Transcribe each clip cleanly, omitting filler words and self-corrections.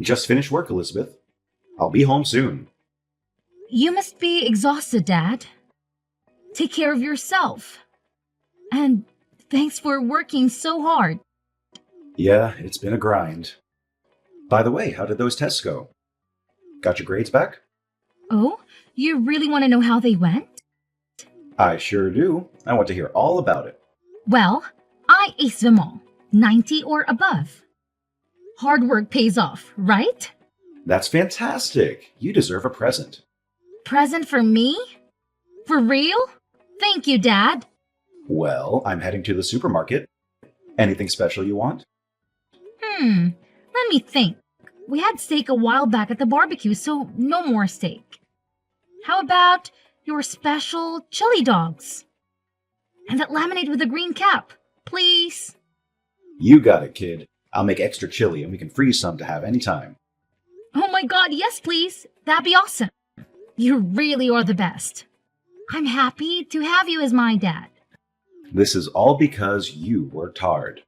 Just finished work, Elizabeth. I'll be home soon. You must be exhausted, Dad. Take care of yourself. And thanks for working so hard. Yeah, it's been a grind. By the way, how did those tests go? Got your grades back? Oh, you really want to know how they went? I sure do. I want to hear all about it. Well, I aced them all, 90 or above. Hard work pays off, right? That's fantastic. You deserve a present. Present for me? For real? Thank you, Dad. Well, I'm heading to the supermarket. Anything special you want? Let me think. We had steak a while back at the barbecue, so no more steak. How about your special chili dogs? And that lemonade with a green cap, please. You got it, kid. I'll make extra chili and we can freeze some to have anytime. Oh my god, yes please. That'd be awesome. You really are the best. I'm happy to have you as my dad. This is all because you worked hard.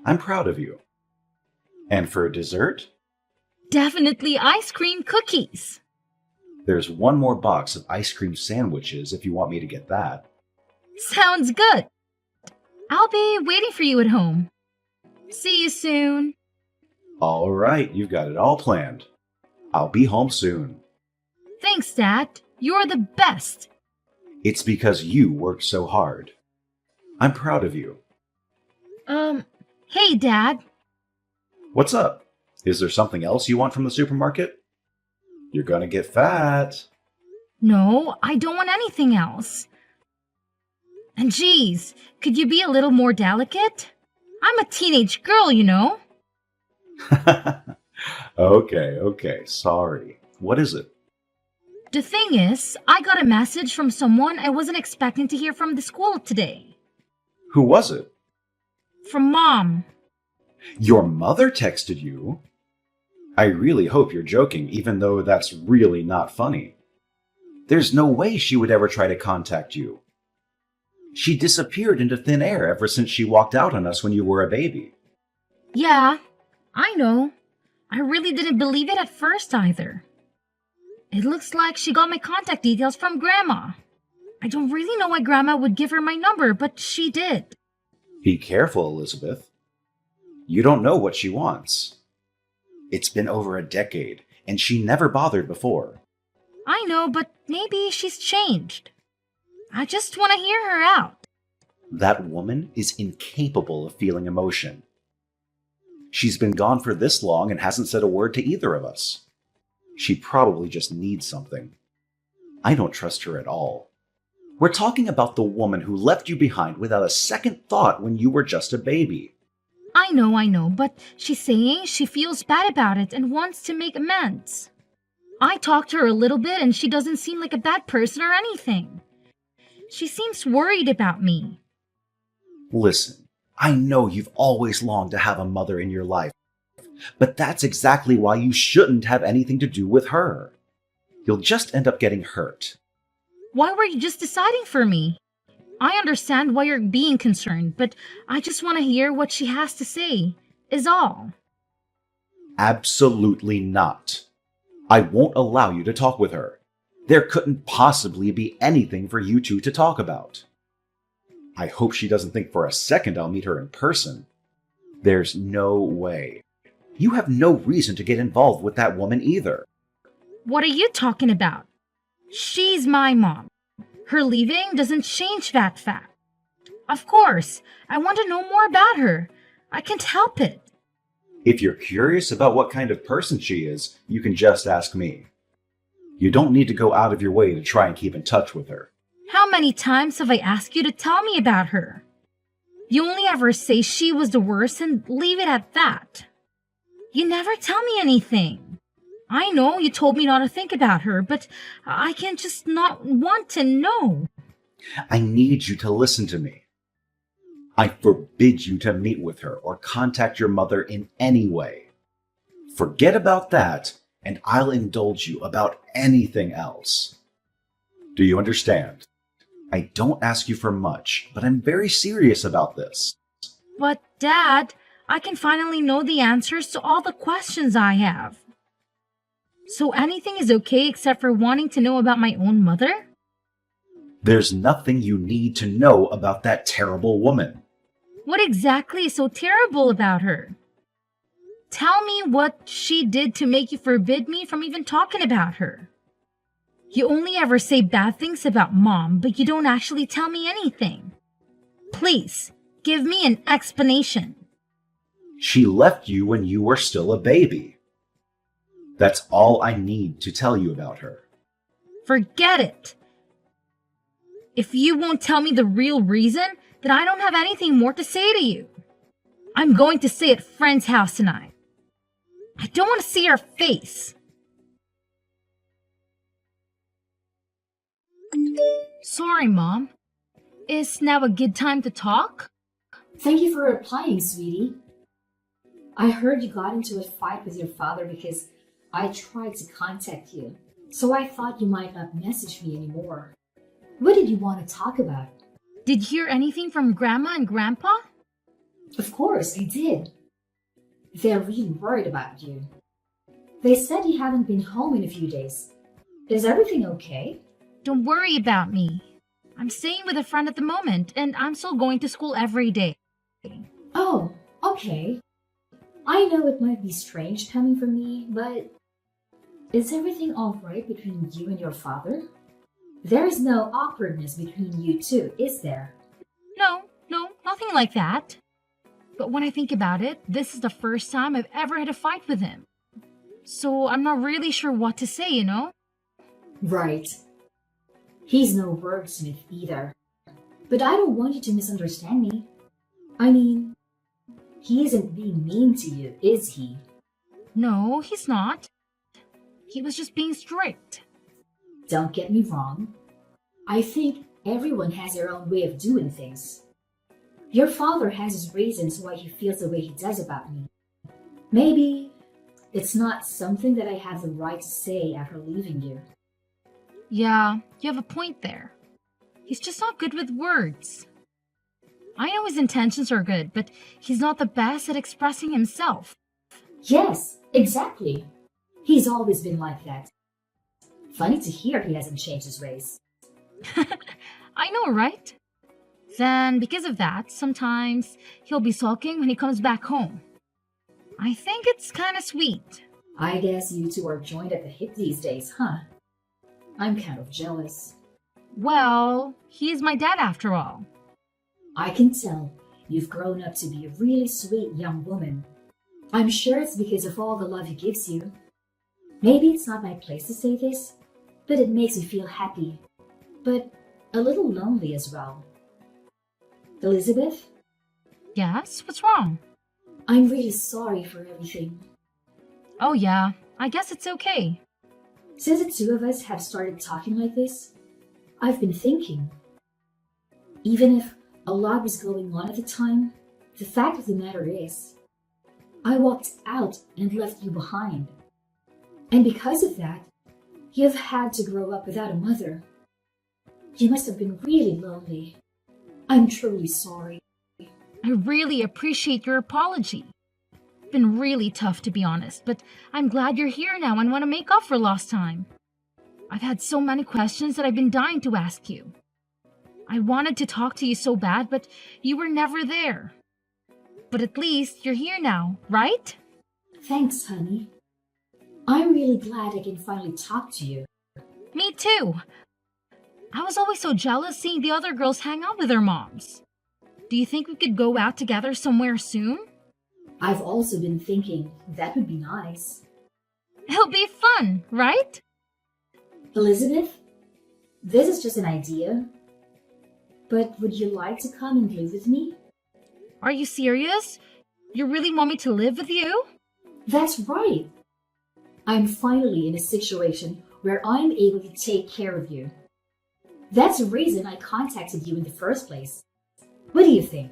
I'm proud of you. And for dessert, Definitely ice cream cookies. there's one more box of ice cream sandwiches if you want me to get that. Sounds good. I'll be waiting for you at home. See you soon. All right, you've got it all planned. I'll be home soon. Thanks, Dad. You're the best. It's because you worked so hard. I'm proud of you. Hey, Dad. What's up? Is there something else you want from the supermarket? You're gonna get fat. No, I don't want anything else. And geez, could you be a little more delicate? I'm a teenage girl, you know. Okay, sorry. What is it? The thing is, I got a message from someone I wasn't expecting to hear from the school today. Who was it? From Mom. Your mother texted you? I really hope you're joking, even though that's really not funny. There's no way she would ever try to contact you. She disappeared into thin air ever since she walked out on us when you were a baby. Yeah, I know. I really didn't believe it at first either. It looks like she got my contact details from Grandma. I don't really know why Grandma would give her my number, but she did. Be careful, Elizabeth. You don't know what she wants. It's been over a decade, and she never bothered before. I know, but maybe she's changed. I just want to hear her out. That woman is incapable of feeling emotion. She's been gone for this long and hasn't said a word to either of us. She probably just needs something. I don't trust her at all. We're talking about the woman who left you behind without a second thought when you were just a baby. I know, but she's saying she feels bad about it and wants to make amends. I talked to her a little bit and she doesn't seem like a bad person or anything. She seems worried about me. Listen, I know you've always longed to have a mother in your life, but that's exactly why you shouldn't have anything to do with her. You'll just end up getting hurt. Why were you just deciding for me? I understand why you're being concerned, but I just want to hear what she has to say, is all. Absolutely not. I won't allow you to talk with her. There couldn't possibly be anything for you two to talk about. I hope she doesn't think for a second I'll meet her in person. There's no way. You have no reason to get involved with that woman either. What are you talking about? She's my mom. Her leaving doesn't change that fact. Of course, I want to know more about her. I can't help it. If you're curious about what kind of person she is, you can just ask me. You don't need to go out of your way to try and keep in touch with her. How many times have I asked you to tell me about her? You only ever say she was the worst and leave it at that. You never tell me anything. I know you told me not to think about her, but I can just not want to know. I need you to listen to me. I forbid you to meet with her or contact your mother in any way. Forget about that, and I'll indulge you about anything else. Do you understand? I don't ask you for much, but I'm very serious about this. But, Dad, I can finally know the answers to all the questions I have. So anything is okay except for wanting to know about my own mother? There's nothing you need to know about that terrible woman. What exactly is so terrible about her? Tell me what she did to make you forbid me from even talking about her. You only ever say bad things about Mom, but you don't actually tell me anything. Please, give me an explanation. She left you when you were still a baby. That's all I need to tell you about her. Forget it. If you won't tell me the real reason, then I don't have anything more to say to you. I'm going to stay at friend's house tonight. I don't want to see her face. Sorry, Mom. Is now a good time to talk? Thank you for replying, sweetie. I heard you got into a fight with your father because I tried to contact you, so I thought you might not message me anymore. What did you want to talk about? Did you hear anything from Grandma and Grandpa? Of course, I did. They're really worried about you. They said you haven't been home in a few days. Is everything okay? Don't worry about me. I'm staying with a friend at the moment, and I'm still going to school every day. Oh, okay. I know it might be strange coming from me, but is everything all right between you and your father? There is no awkwardness between you two, is there? No, nothing like that. But when I think about it, this is the first time I've ever had a fight with him. So I'm not really sure what to say, you know? Right. He's no wordsmith either. But I don't want you to misunderstand me. I mean, he isn't being mean to you, is he? No, he's not. He was just being strict. Don't get me wrong. I think everyone has their own way of doing things. Your father has his reasons why he feels the way he does about me. Maybe it's not something that I have the right to say after leaving you. Yeah, you have a point there. He's just not good with words. I know his intentions are good, but he's not the best at expressing himself. Yes, exactly. He's always been like that. Funny to hear he hasn't changed his ways. I know, right? Then, because of that, sometimes he'll be sulking when he comes back home. I think it's kind of sweet. I guess you two are joined at the hip these days, huh? I'm kind of jealous. Well, he is my dad after all. I can tell you've grown up to be a really sweet young woman. I'm sure it's because of all the love he gives you. Maybe it's not my place to say this, but it makes me feel happy, but a little lonely as well. Elizabeth, Yes? What's wrong? I'm really sorry for everything. Oh yeah, I guess it's okay. Since the two of us have started talking like this, I've been thinking. Even if a lot was going on at the time, the fact of the matter is, I walked out and left you behind. And because of that, you've had to grow up without a mother. You must have been really lonely. I'm truly sorry. I really appreciate your apology. It's been really tough, to be honest, but I'm glad you're here now and want to make up for lost time. I've had so many questions that I've been dying to ask you. I wanted to talk to you so bad, but you were never there. But at least you're here now, right? Thanks, honey. I'm really glad I can finally talk to you. Me too. I was always so jealous seeing the other girls hang out with their moms. Do you think we could go out together somewhere soon? I've also been thinking that would be nice. It'll be fun, right? Elizabeth, this is just an idea, but would you like to come and live with me? Are you serious? You really want me to live with you? That's right. I'm finally in a situation where I'm able to take care of you. That's the reason I contacted you in the first place. What do you think?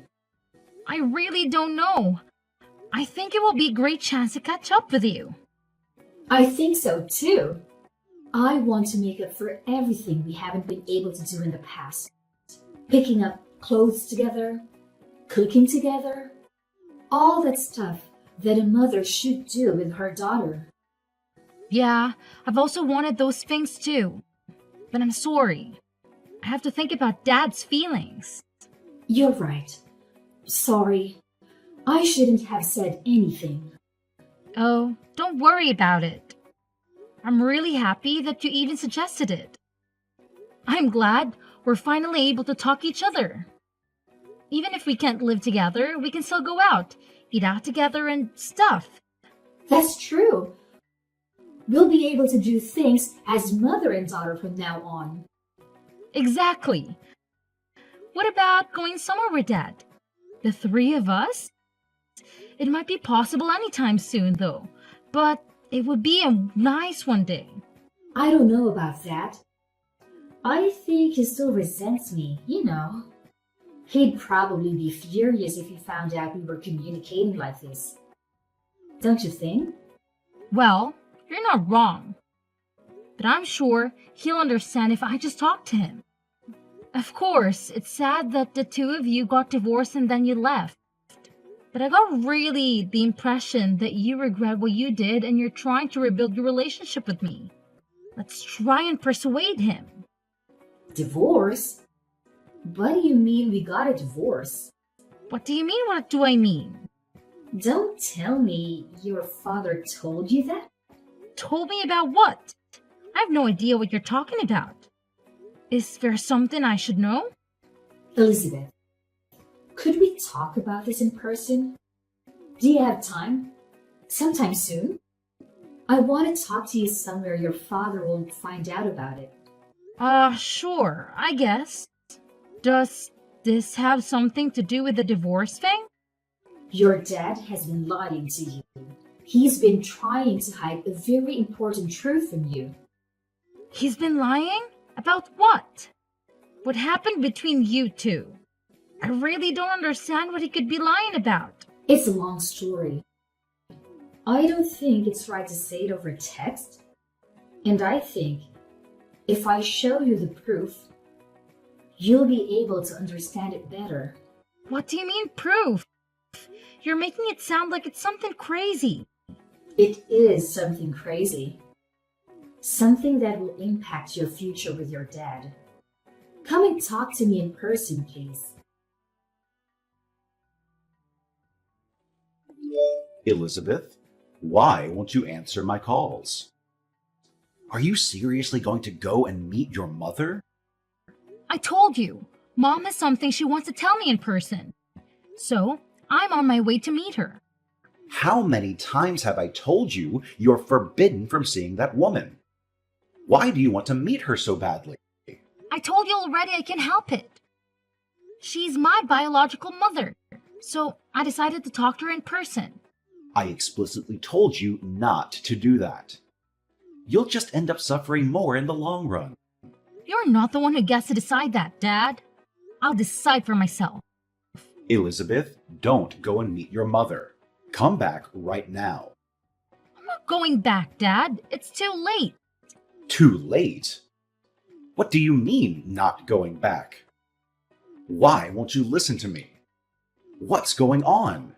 I really don't know. I think it will be a great chance to catch up with you. I think so too. I want to make up for everything we haven't been able to do in the past. Picking up clothes together, cooking together, All that stuff that a mother should do with her daughter. Yeah, I've also wanted those things too. But I'm sorry. I have to think about Dad's feelings. You're right. Sorry. I shouldn't have said anything. Oh, don't worry about it. I'm really happy that you even suggested it. I'm glad we're finally able to talk each other. Even if we can't live together, we can still go out, eat out together and stuff. That's true. We'll be able to do things as mother and daughter from now on. Exactly. What about going somewhere with Dad? The three of us? It might be possible anytime soon, though. But it would be a nice one day. I don't know about that. I think he still resents me, you know. He'd probably be furious if he found out we were communicating like this. Don't you think? Well, you're not wrong. But I'm sure he'll understand if I just talk to him. Of course, it's sad that the two of you got divorced and then you left. But I got really the impression that you regret what you did and you're trying to rebuild your relationship with me. Let's try and persuade him. Divorce? What do you mean we got a divorce? What do you mean? What do I mean? Don't tell me your father told you that? Told me about what? I have no idea what you're talking about. Is there something I should know? Elizabeth, could we talk about this in person? Do you have time? Sometime soon? I want to talk to you somewhere your father won't find out about it. Sure, I guess. Does this have something to do with the divorce thing? Your dad has been lying to you. He's been trying to hide a very important truth from you. He's been lying? About what? What happened between you two? I really don't understand what he could be lying about. It's a long story. I don't think it's right to say it over text. And I think if I show you the proof, you'll be able to understand it better. What do you mean, proof? You're making it sound like it's something crazy. It is something crazy. Something that will impact your future with your dad. Come and talk to me in person, please. Elizabeth, why won't you answer my calls? Are you seriously going to go and meet your mother? I told you, Mom has something she wants to tell me in person. So, I'm on my way to meet her. How many times have I told you you're forbidden from seeing that woman? Why do you want to meet her so badly? I told you already I can't help it. She's my biological mother, so I decided to talk to her in person. I explicitly told you not to do that. You'll just end up suffering more in the long run. You're not the one who gets to decide that, Dad. I'll decide for myself. Elizabeth, don't go and meet your mother. Come back right now. I'm not going back, Dad. It's too late. Too late? What do you mean, not going back? Why won't you listen to me? What's going on?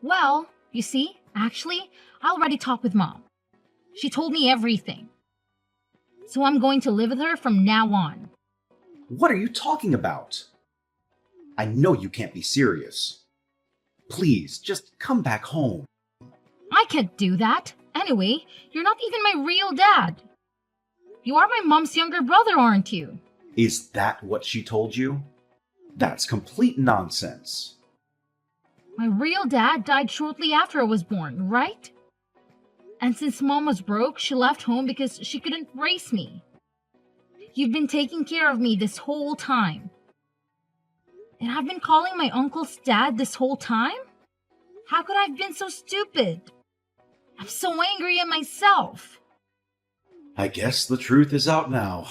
Well, you see, actually, I already talked with Mom. She told me everything. So I'm going to live with her from now on. What are you talking about? I know you can't be serious. Please, just come back home. I can't do that. Anyway, you're not even my real dad. You are my mom's younger brother, aren't you? Is that what she told you? That's complete nonsense. My real dad died shortly after I was born, right? And since Mom was broke, she left home because she couldn't raise me. You've been taking care of me this whole time. And I've been calling my uncle's dad this whole time? How could I have been so stupid? I'm so angry at myself. I guess the truth is out now.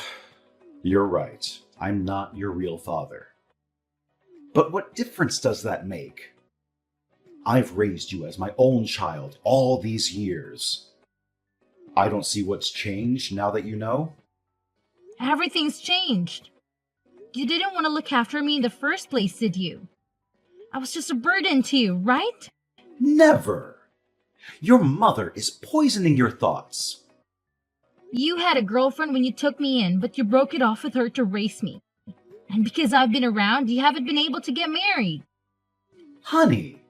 You're right. I'm not your real father. But what difference does that make? I've raised you as my own child all these years. I don't see what's changed now that you know. Everything's changed. You didn't want to look after me in the first place, did you? I was just a burden to you, right? Never! Your mother is poisoning your thoughts. You had a girlfriend when you took me in, but you broke it off with her to raise me. And because I've been around, you haven't been able to get married. Honey,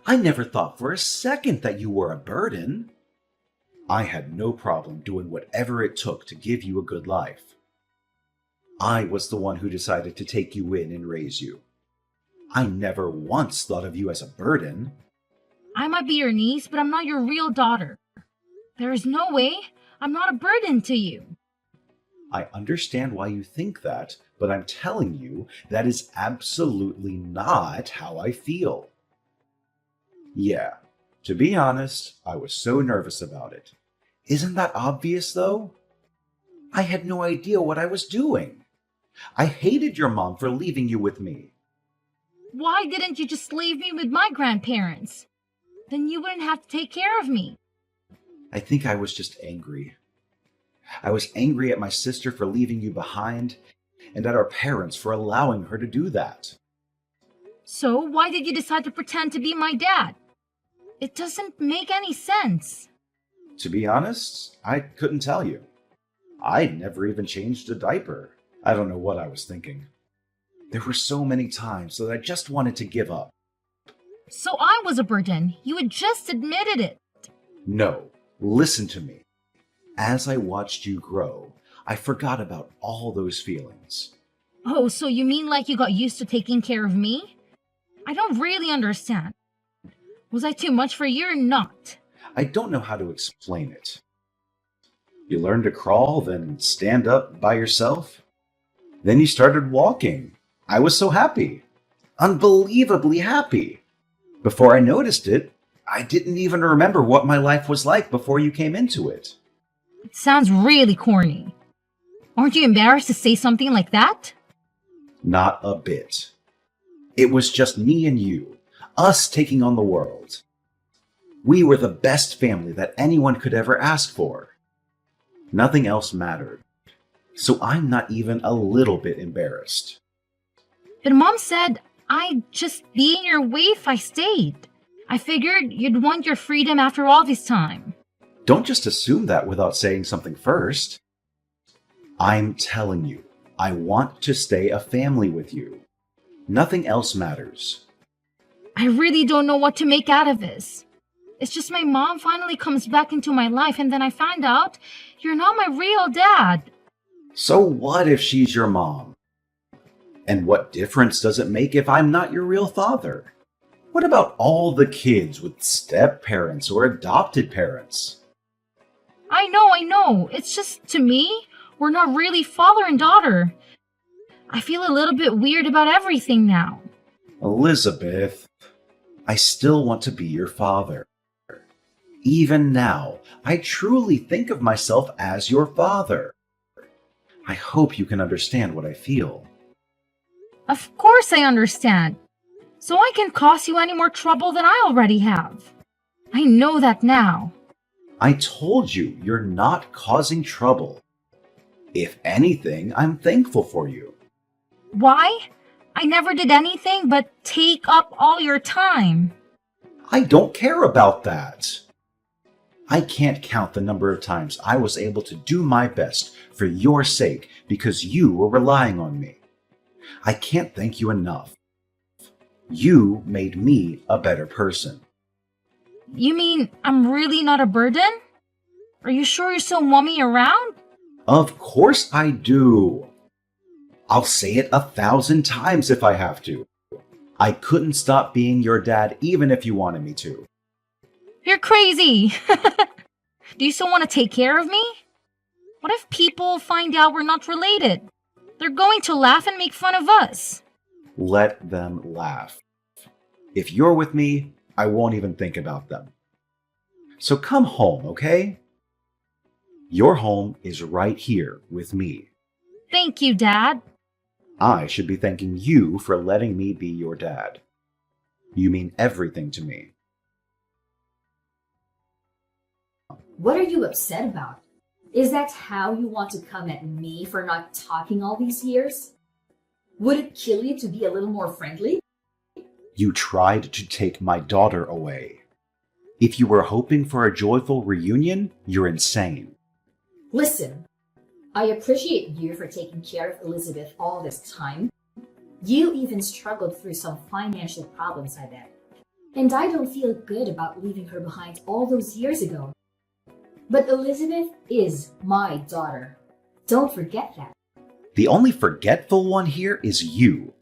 I never thought for a second that you were a burden. I had no problem doing whatever it took to give you a good life. I was the one who decided to take you in and raise you. I never once thought of you as a burden. I might be your niece, but I'm not your real daughter. There is no way I'm not a burden to you. I understand why you think that, but I'm telling you that is absolutely not how I feel. Yeah, to be honest, I was so nervous about it. Isn't that obvious, though? I had no idea what I was doing. I hated your mom for leaving you with me. Why didn't you just leave me with my grandparents? Then you wouldn't have to take care of me. I think I was just angry. I was angry at my sister for leaving you behind, and at our parents for allowing her to do that. So why did you decide to pretend to be my dad? It doesn't make any sense. To be honest, I couldn't tell you. I never even changed a diaper. I don't know what I was thinking. There were so many times that I just wanted to give up. So I was a burden. You had just admitted it. No, listen to me. As I watched you grow, I forgot about all those feelings. Oh, so you mean like you got used to taking care of me? I don't really understand. Was I too much for you or not? I don't know how to explain it. You learned to crawl, then stand up by yourself. Then you started walking. I was so happy. Unbelievably happy. Before I noticed it, I didn't even remember what my life was like before you came into it. It sounds really corny. Aren't you embarrassed to say something like that? Not a bit. It was just me and you, us taking on the world. We were the best family that anyone could ever ask for. Nothing else mattered. So I'm not even a little bit embarrassed. But Mom said I'd just be in your way if I stayed. I figured you'd want your freedom after all this time. Don't just assume that without saying something first. I'm telling you, I want to stay a family with you. Nothing else matters. I really don't know what to make out of this. It's just my mom finally comes back into my life and then I find out you're not my real dad. So what if she's your mom? And what difference does it make if I'm not your real father? What about all the kids with step-parents or adopted parents? I know. It's just, to me, we're not really father and daughter. I feel a little bit weird about everything now. Elizabeth, I still want to be your father. Even now, I truly think of myself as your father. I hope you can understand what I feel. Of course I understand. So I can cause you any more trouble than I already have. I know that now. I told you you're not causing trouble. If anything, I'm thankful for you. Why? I never did anything but take up all your time. I don't care about that. I can't count the number of times I was able to do my best for your sake because you were relying on me. I can't thank you enough. You made me a better person. You mean I'm really not a burden? Are you sure you still want me around? Of course I do. I'll say it 1,000 times if I have to. I couldn't stop being your dad even if you wanted me to. You're crazy! Do you still want to take care of me? What if people find out we're not related? They're going to laugh and make fun of us. Let them laugh. If you're with me, I won't even think about them. So come home, okay? Your home is right here with me. Thank you, Dad. I should be thanking you for letting me be your dad. You mean everything to me. What are you upset about? Is that how you want to come at me for not talking all these years? Would it kill you to be a little more friendly? You tried to take my daughter away. If you were hoping for a joyful reunion, you're insane. Listen, I appreciate you for taking care of Elizabeth all this time. You even struggled through some financial problems, I bet. And I don't feel good about leaving her behind all those years ago. But Elizabeth is my daughter. Don't forget that. The only forgetful one here is you.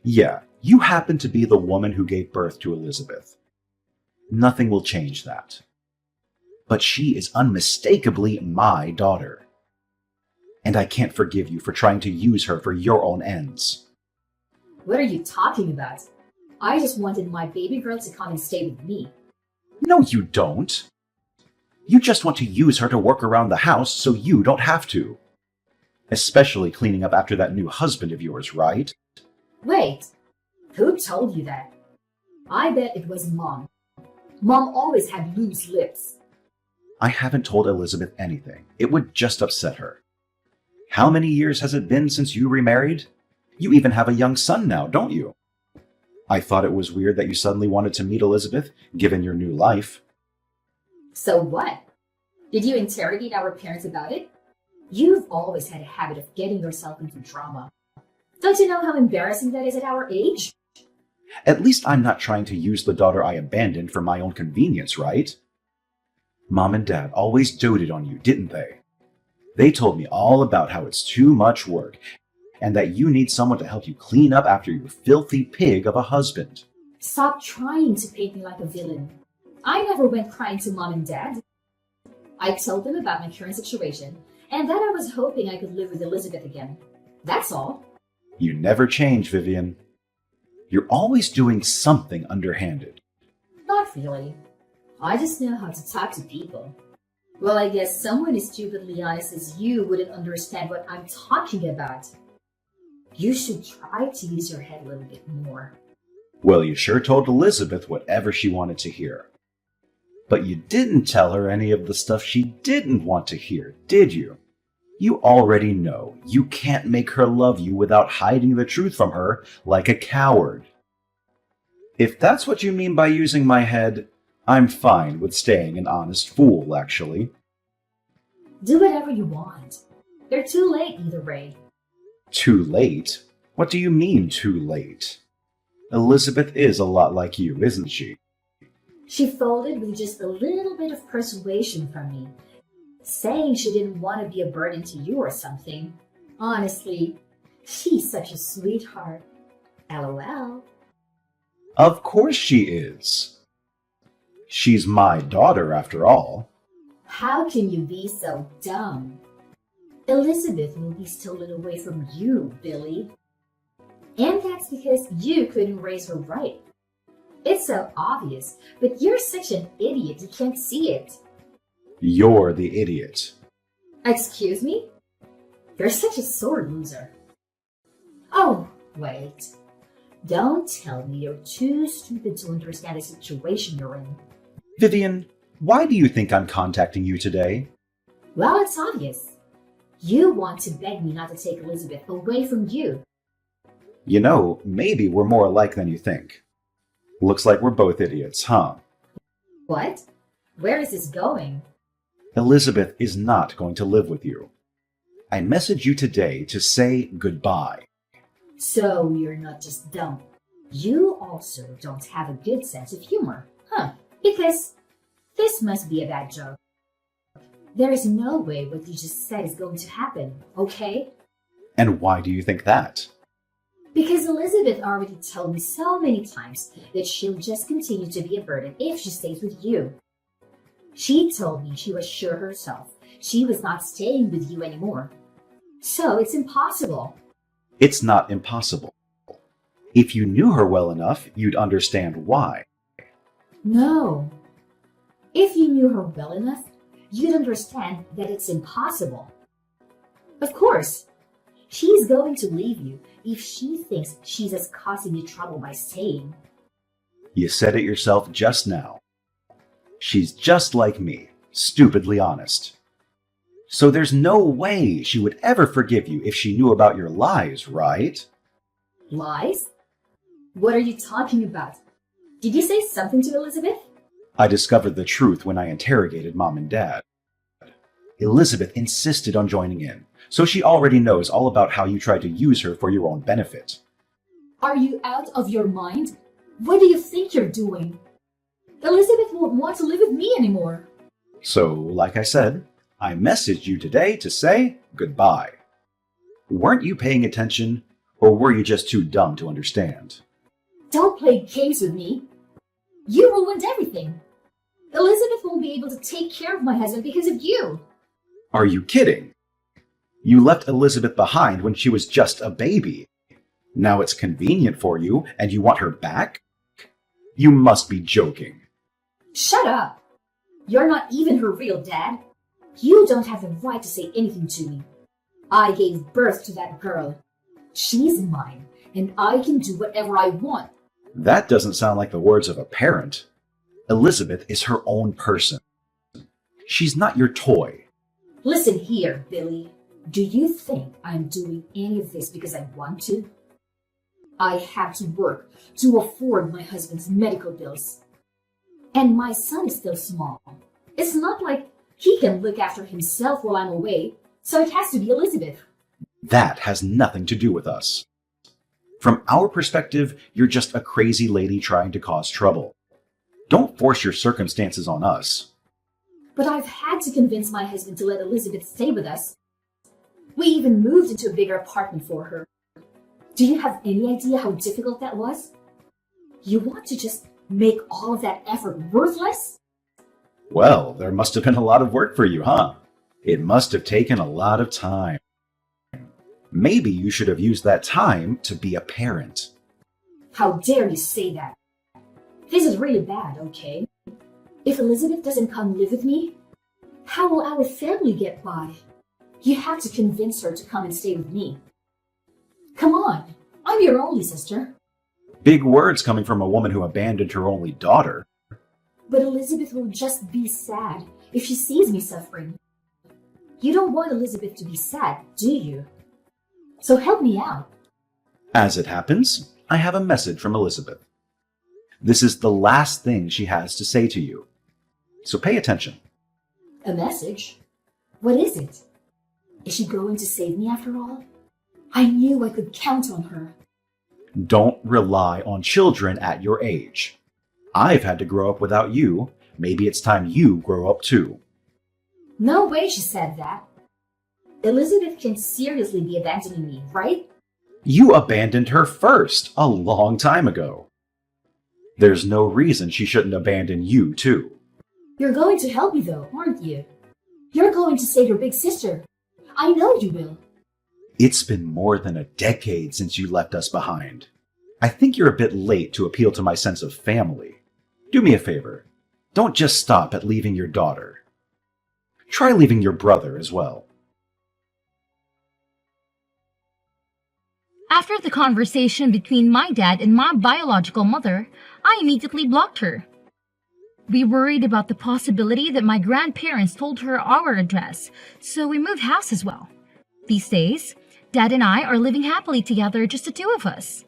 Yeah, you happen to be the woman who gave birth to Elizabeth. Nothing will change that. But she is unmistakably my daughter. And I can't forgive you for trying to use her for your own ends. What are you talking about? I just wanted my baby girl to come and stay with me. No, you don't. You just want to use her to work around the house so you don't have to. Especially cleaning up after that new husband of yours, right? Wait, who told you that? I bet it was Mom. Mom always had loose lips. I haven't told Elizabeth anything. It would just upset her. How many years has it been since you remarried? You even have a young son now, don't you? I thought it was weird that you suddenly wanted to meet Elizabeth, given your new life. So what? Did you interrogate our parents about it? You've always had a habit of getting yourself into drama. Don't you know how embarrassing that is at our age? At least I'm not trying to use the daughter I abandoned for my own convenience, right? Mom and Dad always doted on you, didn't they? They told me all about how it's too much work, and that you need someone to help you clean up after your filthy pig of a husband. Stop trying to paint me like a villain. I never went crying to Mom and Dad. I told them about my current situation, and that I was hoping I could live with Elizabeth again. That's all. You never change, Vivian. You're always doing something underhanded. Not really. I just know how to talk to people. Well, I guess someone as stupidly honest as you wouldn't understand what I'm talking about. You should try to use your head a little bit more. Well, you sure told Elizabeth whatever she wanted to hear. But you didn't tell her any of the stuff she didn't want to hear, did you? You already know you can't make her love you without hiding the truth from her like a coward. If that's what you mean by using my head, I'm fine with staying an honest fool, actually. Do whatever you want. They're too late either way. Too late? What do you mean, too late? Elizabeth is a lot like you, isn't she? She folded with just a little bit of persuasion from me, saying she didn't want to be a burden to you or something. Honestly, she's such a sweetheart. LOL. Of course she is. She's my daughter, after all. How can you be so dumb? Elizabeth will be stolen away from you, Billy. And that's because you couldn't raise her right. It's so obvious, but you're such an idiot you can't see it. You're the idiot. Excuse me? You're such a sore loser. Oh, wait. Don't tell me you're too stupid to understand the situation you're in. Vivian, why do you think I'm contacting you today? Well, it's obvious. You want to beg me not to take Elizabeth away from you. You know, maybe we're more alike than you think. Looks like we're both idiots, huh? What? Where is this going? Elizabeth is not going to live with you. I messaged you today to say goodbye. So you're not just dumb. You also don't have a good sense of humor, huh? Because this must be a bad joke. There is no way what you just said is going to happen, okay? And why do you think that? Because Elizabeth already told me so many times that she'll just continue to be a burden if she stays with you. She told me she was sure herself she was not staying with you anymore. So it's impossible. It's not impossible. If you knew her well enough, you'd understand why. No. If you knew her well enough, you'd understand that it's impossible. Of course. She's going to leave you if she thinks she's as causing you trouble by staying. You said it yourself just now. She's just like me, stupidly honest. So there's no way she would ever forgive you if she knew about your lies, right? Lies? What are you talking about? Did you say something to Elizabeth? I discovered the truth when I interrogated Mom and Dad. Elizabeth insisted on joining in, so she already knows all about how you tried to use her for your own benefit. Are you out of your mind? What do you think you're doing? Elizabeth won't want to live with me anymore. So, like I said, I messaged you today to say goodbye. Weren't you paying attention, or were you just too dumb to understand? Don't play games with me. You ruined everything. Elizabeth won't be able to take care of my husband because of you. Are you kidding? You left Elizabeth behind when she was just a baby. Now it's convenient for you and you want her back? You must be joking. Shut up. You're not even her real dad. You don't have the right to say anything to me. I gave birth to that girl. She's mine, and I can do whatever I want. That doesn't sound like the words of a parent. Elizabeth is her own person. She's not your toy. Listen here, Billy. Do you think I'm doing any of this because I want to? I have to work to afford my husband's medical bills. And my son is still small. It's not like he can look after himself while I'm away, so it has to be Elizabeth. That has nothing to do with us. From our perspective, you're just a crazy lady trying to cause trouble. Don't force your circumstances on us. But I've had to convince my husband to let Elizabeth stay with us. We even moved into a bigger apartment for her. Do you have any idea how difficult that was? You want to just make all of that effort worthless? Well, there must have been a lot of work for you, huh? It must have taken a lot of time. Maybe you should have used that time to be a parent. How dare you say that? This is really bad, okay? If Elizabeth doesn't come live with me, how will our family get by? You have to convince her to come and stay with me. Come on, I'm your only sister. Big words coming from a woman who abandoned her only daughter. But Elizabeth will just be sad if she sees me suffering. You don't want Elizabeth to be sad, do you? So help me out. As it happens, I have a message from Elizabeth. This is the last thing she has to say to you. So pay attention. A message? What is it? Is she going to save me after all? I knew I could count on her. Don't rely on children at your age. I've had to grow up without you. Maybe it's time you grow up too. No way she said that. Elizabeth can seriously be abandoning me, right? You abandoned her first, a long time ago. There's no reason she shouldn't abandon you too. You're going to help me though, aren't you? You're going to save your big sister. I know you will. It's been more than a decade since you left us behind. I think you're a bit late to appeal to my sense of family. Do me a favor. Don't just stop at leaving your daughter. Try leaving your brother as well. After the conversation between my dad and my biological mother, I immediately blocked her. We worried about the possibility that my grandparents told her our address, so we moved house as well. These days, Dad and I are living happily together, just the two of us.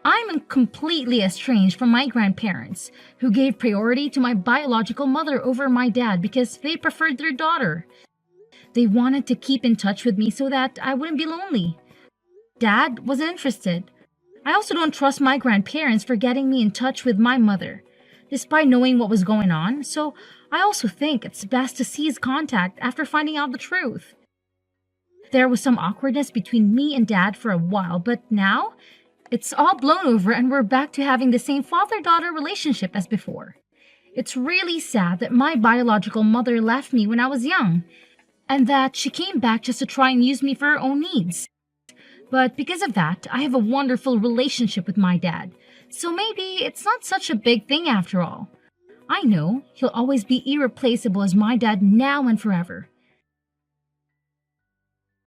I'm completely estranged from my grandparents, who gave priority to my biological mother over my dad because they preferred their daughter. They wanted to keep in touch with me so that I wouldn't be lonely. Dad wasn't interested. I also don't trust my grandparents for getting me in touch with my mother, despite knowing what was going on, so I also think it's best to cease contact after finding out the truth. There was some awkwardness between me and Dad for a while, but now it's all blown over and we're back to having the same father-daughter relationship as before. It's really sad that my biological mother left me when I was young, and that she came back just to try and use me for her own needs. But because of that, I have a wonderful relationship with my dad, so maybe it's not such a big thing after all. I know he'll always be irreplaceable as my dad now and forever.